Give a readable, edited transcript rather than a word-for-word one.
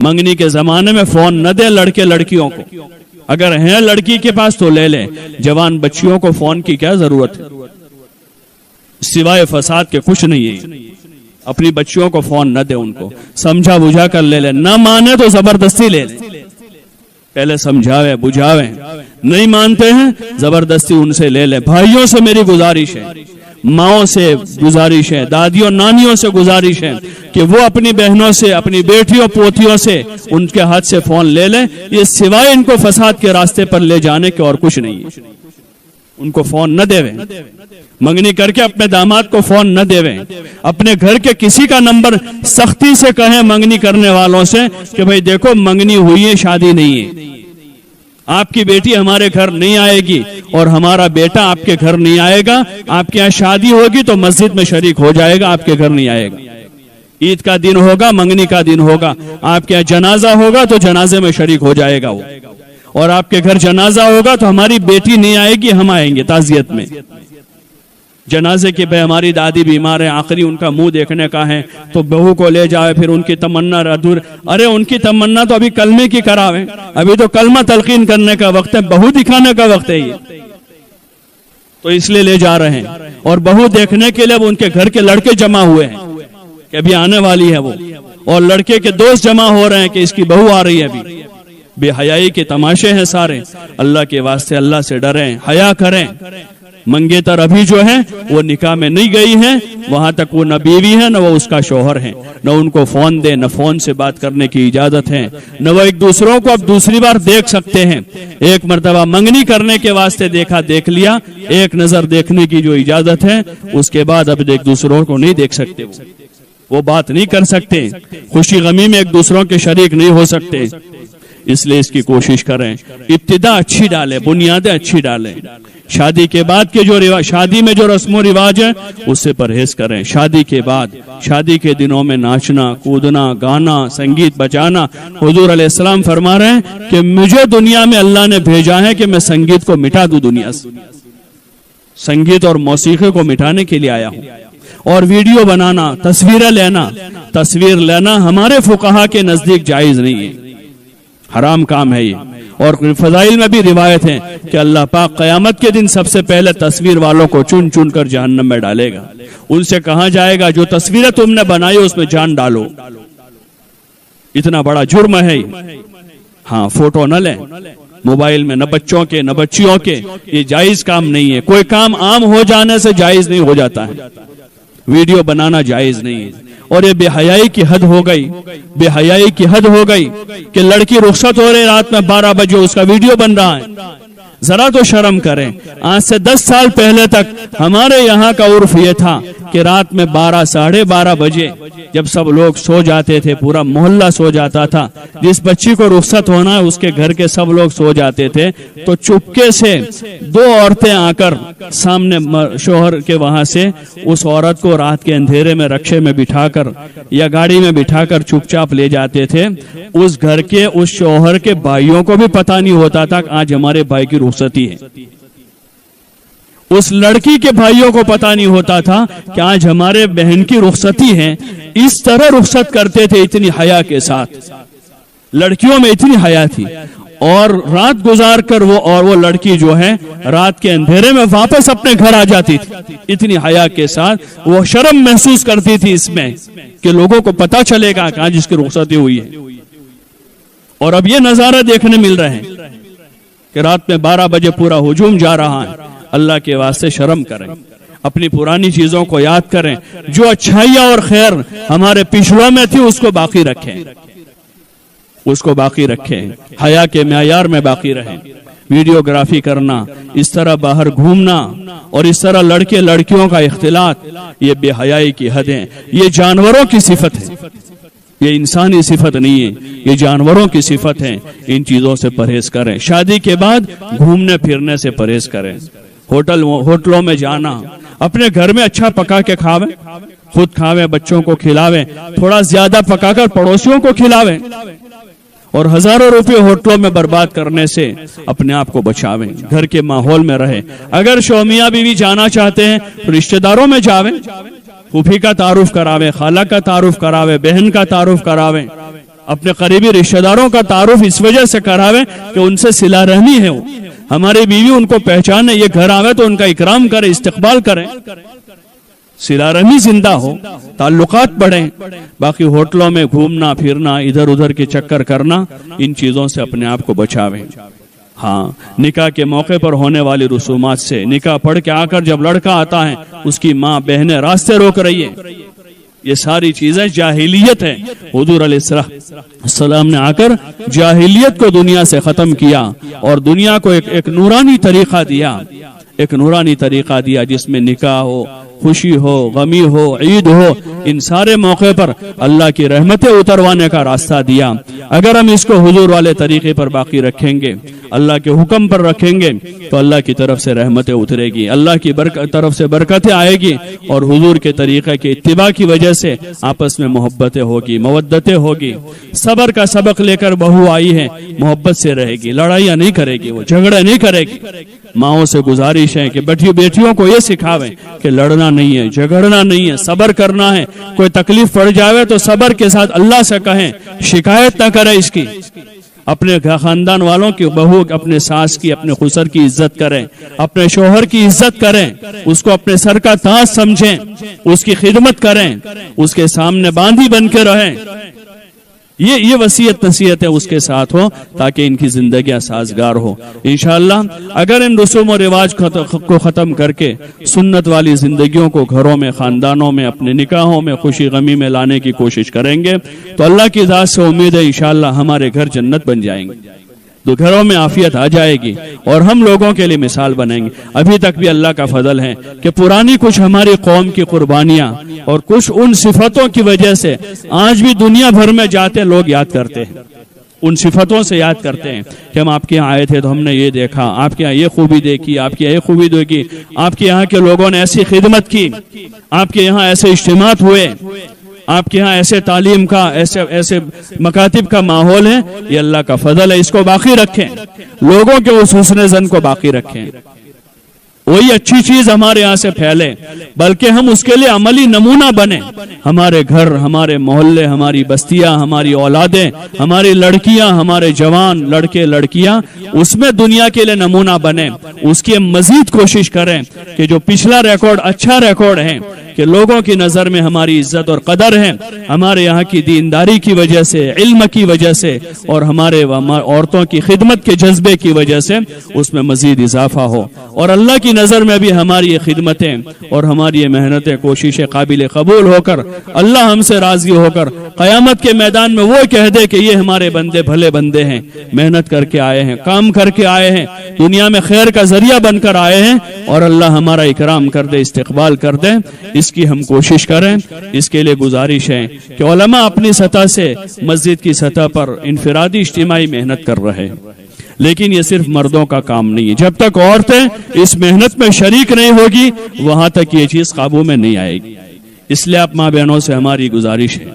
منگنی کے زمانے میں فون نہ دے لڑکے لڑکیوں کو، اگر ہیں لڑکی کے پاس تو لے لیں، جوان بچیوں کو فون کی کیا ضرورت ہے، سوائے فساد کے کچھ نہیں ہے۔ اپنی بچیوں کو فون نہ دے، ان کو سمجھا بجھا کر لے لیں، نہ مانے تو زبردستی لے لیں، پہلے سمجھاوے بجھاوے، نہیں مانتے ہیں زبردستی ان سے لے لیں۔ بھائیوں سے میری گزارش ہے، ماؤں سے گزارش ہے، دادیوں نانیوں سے گزارش ہے کہ وہ اپنی بہنوں سے، اپنی بیٹیوں پوتیوں سے ان کے ہاتھ سے فون لے لیں، یہ سوائے ان کو فساد کے راستے پر لے جانے کے اور کچھ نہیں ہے۔ ان کو فون نہ دے، منگنی کر کے اپنے داماد کو فون نہ دے، اپنے گھر کے کسی کا نمبر سختی سے کہیں منگنی کرنے والوں سے کہ بھئی دیکھو منگنی ہوئی ہے، شادی نہیں ہے، آپ کی بیٹی ہمارے گھر نہیں آئے گی اور ہمارا بیٹا آپ کے گھر نہیں آئے گا، آپ کے یہاں شادی ہوگی تو مسجد میں شریک ہو جائے گا، آپ کے گھر نہیں آئے گا، عید کا دن ہوگا، منگنی کا دن ہوگا، آپ کے یہاں جنازہ ہوگا تو جنازے میں شریک ہو جائے گا وہ، اور آپ کے گھر جنازہ ہوگا تو ہماری بیٹی نہیں آئے گی، ہم آئیں گے تعزیت میں۔ جنازے کے بھئی ہماری دادی بیمار ہے، آخری ان کا منہ دیکھنے کا ہے تو بہو کو لے جائے، پھر ان کی تمنا ادھور، ارے ان کی تمنا تو ابھی کلمے کی کراویں، ابھی تو کلمہ تلقین کرنے کا وقت ہے، بہو دکھانے کا وقت ہے یہ، تو اس لیے لے جا رہے ہیں۔ اور بہو دیکھنے کے لیے اب ان کے گھر کے لڑکے جمع ہوئے ہیں کہ ابھی آنے والی ہے وہ، اور لڑکے کے دوست جمع ہو رہے ہیں کہ اس کی بہو آ رہی ہے ابھی۔ بے حیائی کے تماشے ہیں سارے، اللہ کے واسطے اللہ سے ڈریں، حیا کریں۔ منگیتر ابھی جو ہے وہ نکاح میں نہیں گئی ہے، وہاں تک وہ نہ بیوی ہے نہ وہ اس کا شوہر ہے، نہ ان کو فون دے، نہ فون سے بات کرنے کی اجازت ہے، نہ وہ ایک دوسروں کو اب دوسری بار دیکھ سکتے ہیں۔ ایک مرتبہ منگنی کرنے کے واسطے دیکھا، دیکھ لیا، ایک نظر دیکھنے کی جو اجازت ہے، اس کے بعد اب ایک دوسروں کو نہیں دیکھ سکتے، وہ بات نہیں کر سکتے، خوشی غمی میں ایک دوسروں کے شریک نہیں ہو سکتے۔ اس لیے اس کی کوشش کریں، ابتدا اچھی ڈالیں، بنیادیں اچھی ڈالیں۔ شادی کے بعد کے جو شادی میں جو رسم و رواج ہے اس سے پرہیز کریں۔ شادی کے بعد، شادی کے دنوں میں ناچنا، کودنا، گانا، سنگیت بجانا، حضور علیہ السلام فرما رہے ہیں کہ مجھے دنیا میں اللہ نے بھیجا ہے کہ میں سنگیت کو مٹا دوں دنیا سے، سنگیت اور موسیقی کو مٹانے کے لیے آیا ہوں۔ اور ویڈیو بنانا، تصویر لینا ہمارے فقہا کے نزدیک جائز نہیں ہے، حرام کام ہے یہ۔ اور فضائل میں بھی روایت ہے کہ اللہ پاک قیامت کے دن سب سے پہلے تصویر والوں کو چن چن کر جہنم میں ڈالے گا، ان سے کہا جائے گا جو تصویریں تم نے بنائی اس میں جان ڈالو، اتنا بڑا جرم ہے۔ ہاں، فوٹو نہ لیں موبائل میں، نہ بچوں کے نہ بچیوں کے، یہ جائز کام نہیں ہے۔ کوئی کام عام ہو جانے سے جائز نہیں ہو جاتا ہے، ویڈیو بنانا جائز نہیں ہے۔ اور یہ بے حیائی کی حد ہو گئی، بے حیائی کی حد ہو گئی کہ لڑکی رخصت ہو رہی رات میں 12 بجے اس کا ویڈیو بن رہا ہے، ذرا تو شرم کریں۔ آج سے 10 سال پہلے تک ہمارے یہاں کا عرف یہ تھا کہ رات میں 12 ساڑھے 12 بجے جب سب لوگ سو جاتے تھے، پورا محلہ سو جاتا تھا، جس بچی کو رخصت ہونا ہے اس کے گھر کے سب لوگ سو جاتے تھے، تو چپکے سے 2 عورتیں آ کر سامنے شوہر کے وہاں سے اس عورت کو رات کے اندھیرے میں رکشے میں بٹھا کر یا گاڑی میں بٹھا کر چپ چاپ لے جاتے تھے۔ اس گھر کے اس شوہر کے بھائیوں کو بھی پتہ نہیں ہوتا تھا کہ آج ہمارے بھائی کی رخصتی ہے، اس لڑکی کے بھائیوں کو پتہ نہیں ہوتا تھا کہ آج ہمارے بہن کی رخصتی ہے۔ اس طرح رخصت کرتے تھے اتنی حیا کے ساتھ، لڑکیوں میں اتنی حیا تھی، اور رات گزار کر وہ لڑکی جو ہے رات کے اندھیرے میں واپس اپنے گھر آ جاتی تھی، اتنی حیا کے ساتھ وہ شرم محسوس کرتی تھی اس میں کہ لوگوں کو پتہ چلے گا کہ آج اس کی رخصتی ہوئی ہے۔ اور اب یہ نظارہ دیکھنے مل رہے ہیں کہ رات میں 12 بجے پورا ہجوم جا رہا ہے۔ اللہ کے واسطے شرم کریں، اپنی پرانی چیزوں کو یاد کریں، جو اچھائیاں اور خیر ہمارے پچھلوں میں تھی اس کو باقی رکھیں، اس کو باقی رکھیں، حیا کے معیار میں باقی رہیں۔ ویڈیوگرافی کرنا، اس طرح باہر گھومنا اور اس طرح لڑکے لڑکیوں کا اختلاط، یہ بے حیائی کی حد ہے، یہ جانوروں کی صفت ہے، یہ انسانی صفت نہیں ہے، یہ جانوروں کی صفت ہے۔ ان چیزوں سے پرہیز کریں۔ شادی کے بعد گھومنے پھرنے سے پرہیز کریں، ہوٹلوں میں جانا، اپنے گھر میں اچھا پکا کے کھاویں، خود کھاویں، بچوں کو کھلاویں، تھوڑا زیادہ پکا کر پڑوسیوں کو کھلاویں، اور ہزاروں روپے ہوٹلوں میں برباد کرنے سے اپنے آپ کو بچاویں، گھر کے ماحول میں رہیں۔ اگر شومیاں بیوی جانا چاہتے ہیں تو رشتہ داروں میں جاویں، پھوپھی کا تعارف کراویں، خالہ کا تعارف کراویں، بہن کا تعارف کراویں، اپنے قریبی رشتہ داروں کا تعارف اس وجہ سے کراوے کہ ان سے صلہ رحمی ہے وہ، ہماری بیوی ان کو پہچانے، یہ گھر آوے تو ان کا اکرام کرے، استقبال کریں، صلہ رحمی زندہ ہو، تعلقات بڑھیں۔ باقی ہوٹلوں میں گھومنا پھرنا، ادھر ادھر کے چکر کرنا، ان چیزوں سے اپنے آپ کو بچاویں۔ ہاں، نکاح کے موقع پر ہونے والی رسومات سے، نکاح پڑھ کے آ کر جب لڑکا آتا ہے اس کی ماں بہنیں راستے روک رہی ہے، یہ ساری چیزیں جاہلیت ہے۔ حضور علیہ السلام نے آ کر جاہلیت کو دنیا سے ختم کیا اور دنیا کو ایک نورانی طریقہ دیا، ایک نورانی طریقہ دیا جس میں نکاح ہو، خوشی ہو، غمی ہو، عید ہو، ان سارے موقع پر اللہ کی رحمتیں اتروانے کا راستہ دیا۔ اگر ہم اس کو حضور والے طریقے پر باقی رکھیں گے، اللہ کے حکم پر رکھیں گے، تو اللہ کی طرف سے رحمتیں اترے گی، اللہ کی طرف سے برکتیں آئے گی، اور حضور کے طریقے کے اتباع کی وجہ سے آپس میں محبتیں ہوگی، مودتیں ہوگی۔ صبر کا سبق لے کر بہو آئی ہے، محبت سے رہے گی، لڑائیاں نہیں کرے گی، وہ جھگڑے نہیں کرے گی۔ ماؤں سے گزارش ہے کہ بیٹیوں کو یہ سکھاویں کہ لڑنا نہیں ہے، جھگڑنا نہیں ہے، صبر کرنا ہے۔ کوئی تکلیف پڑ جاوے تو صبر کے ساتھ اللہ سے کہیں، شکایت نہ کرے اس کی۔ اپنے خاندان والوں کی بہو، اپنے ساس کی، اپنے خسر کی عزت کریں، اپنے شوہر کی عزت کریں، اس کو اپنے سر کا تاج سمجھیں، اس کی خدمت کریں، اس کے سامنے باندھی بن کے رہیں۔ یہ وصیت نصیحت ہے اس کے ساتھ ہو تاکہ ان کی زندگیاں سازگار ہو۔ انشاءاللہ اگر ان رسوم و رواج کو ختم کر کے سنت والی زندگیوں کو گھروں میں، خاندانوں میں، اپنے نکاحوں میں، خوشی غمی میں لانے کی کوشش کریں گے تو اللہ کی ذات سے امید ہے انشاءاللہ ہمارے گھر جنت بن جائیں گے، تو گھروں میں عافیت آ جائے گی اور ہم لوگوں کے لیے مثال بنیں گے۔ ابھی تک بھی اللہ کا فضل ہے کہ پرانی کچھ ہماری قوم کی قربانیاں اور کچھ ان صفتوں کی وجہ سے آج بھی دنیا بھر میں جاتے لوگ یاد کرتے ہیں، ان صفتوں سے یاد کرتے ہیں کہ ہم آپ کے یہاں آئے تھے تو ہم نے یہ دیکھا، آپ کے یہاں یہ خوبی دیکھی، آپ کے یہاں یہ خوبی دیکھی، آپ کے یہاں کے لوگوں نے ایسی خدمت کی، آپ کے یہاں ایسے اجتماعات ہوئے، آپ کے ہاں ایسے تعلیم کا، ایسے مکاتب کا ماحول ہے۔ یہ اللہ کا فضل ہے، اس کو باقی رکھیں، لوگوں کے اس حسن زن کو باقی رکھیں، وہی اچھی چیز ہمارے یہاں سے پھیلے، بلکہ ہم اس کے لیے عملی نمونہ بنیں۔ ہمارے گھر، ہمارے محلے، ہماری بستیاں، ہماری اولادیں، ہماری لڑکیاں، ہمارے جوان لڑکے لڑکیاں اس میں دنیا کے لیے نمونہ بنیں، اس کی مزید کوشش کریں کہ جو پچھلا ریکارڈ اچھا ریکارڈ ہے کہ لوگوں کی نظر میں ہماری عزت اور قدر ہے، ہمارے یہاں کی دینداری کی وجہ سے، علم کی وجہ سے، اور ہمارے عورتوں کی خدمت کے جذبے کی وجہ سے اس میں مزید اضافہ ہو، اور اللہ کی نظر میں بھی ہماری یہ خدمتیں اور ہماری یہ محنتیں، کوششیں قابل قبول ہو کر اللہ ہم سے راضی ہو کر قیامت کے میدان میں وہ کہہ دے کہ یہ ہمارے بندے بھلے بندے ہیں، محنت کر کے آئے ہیں، کام کر کے آئے ہیں، دنیا میں خیر کا ذریعہ بن کر آئے ہیں، اور اللہ ہمارا اکرام کر دے، استقبال کر دے۔ اس کی ہم کوشش کریں۔ اس کے لیے گزارش ہے کہ علماء اپنی سطح سے مسجد کی سطح پر انفرادی اجتماعی محنت کر رہے ہیں، لیکن یہ صرف مردوں کا کام نہیں ہے۔ جب تک عورتیں اس محنت میں شریک نہیں ہوگی وہاں تک یہ چیز قابو میں نہیں آئے گی۔ اس لیے آپ ماں بہنوں سے ہماری گزارش ہے